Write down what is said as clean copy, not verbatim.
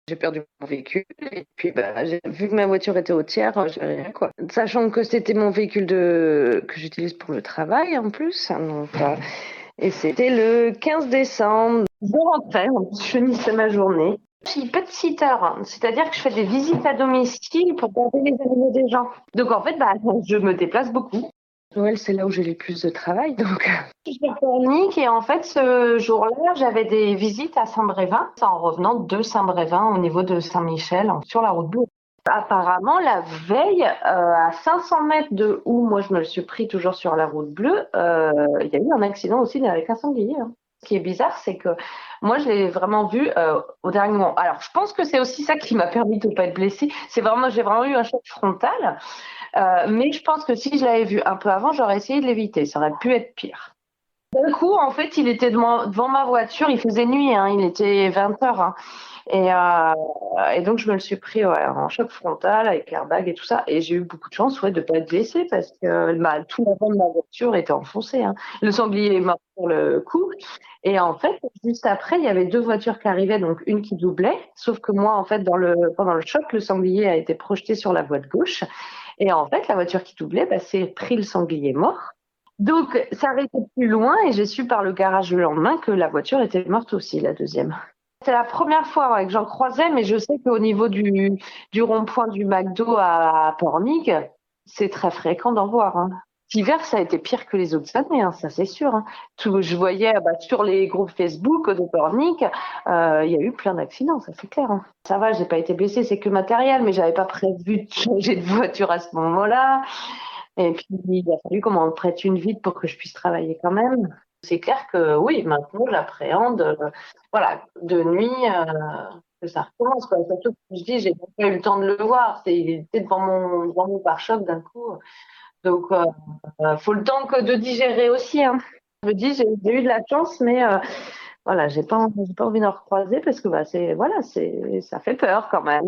J'ai perdu mon véhicule et puis vu que ma voiture était au tiers, j'ai rien quoi. Sachant que c'était mon véhicule que j'utilise pour le travail en plus. Donc, et c'était le 15 décembre. Je rentrais, je finissais ma journée. Je suis pet-sitter, c'est-à-dire que je fais des visites à domicile pour garder les animaux des gens. Donc en fait, je me déplace beaucoup. Noël, c'est là où j'ai le plus de travail, donc je suis Pornic et en fait, ce jour-là, j'avais des visites à Saint-Brévin, en revenant de Saint-Brévin au niveau de Saint-Michel, sur la route bleue. Apparemment, la veille, à 500 mètres de où moi je me le suis pris toujours sur la route bleue, il y a eu un accident aussi avec un sanglier. Ce qui est bizarre, c'est que moi je l'ai vraiment vu au dernier moment. Alors, je pense que c'est aussi ça qui m'a permis de ne pas être blessée. J'ai vraiment eu un choc frontal. Mais je pense que si je l'avais vu un peu avant, j'aurais essayé de l'éviter. Ça aurait pu être pire. D'un coup, en fait, il était devant ma voiture. Il faisait nuit, il était 20h. Et donc, je me le suis pris en choc frontal avec l'airbag et tout ça. Et j'ai eu beaucoup de chance de ne pas être blessée parce que tout l'avant de ma voiture était enfoncé. Le sanglier est mort sur le coup. Et en fait, juste après, il y avait deux voitures qui arrivaient, donc une qui doublait. Sauf que moi, en fait, pendant le choc, le sanglier a été projeté sur la voie de gauche. Et en fait, la voiture qui doublait s'est pris le sanglier mort. Donc, ça arrêtait plus loin et j'ai su par le garage le lendemain que la voiture était morte aussi, la deuxième. C'est la première fois que j'en croisais, mais je sais qu'au niveau du rond-point du McDo à Pornic, c'est très fréquent d'en voir. Cet hiver, ça a été pire que les autres années, ça c'est sûr. Je voyais sur les groupes Facebook de Pornic, il y a eu plein d'accidents, ça c'est clair. Ça va, j'ai pas été blessée, c'est que matériel, mais j'avais pas prévu de changer de voiture à ce moment-là. Et puis, il a fallu qu'on m'en prête une vite pour que je puisse travailler quand même. C'est clair que oui, maintenant, j'appréhende, de nuit, que ça recommence, quoi. Surtout que je dis, j'ai même pas eu le temps de le voir. Il était devant mon pare-choc d'un coup. Donc, faut le temps de digérer aussi. Je me dis, j'ai eu de la chance, mais j'ai pas envie d'en recroiser parce que ça fait peur quand même.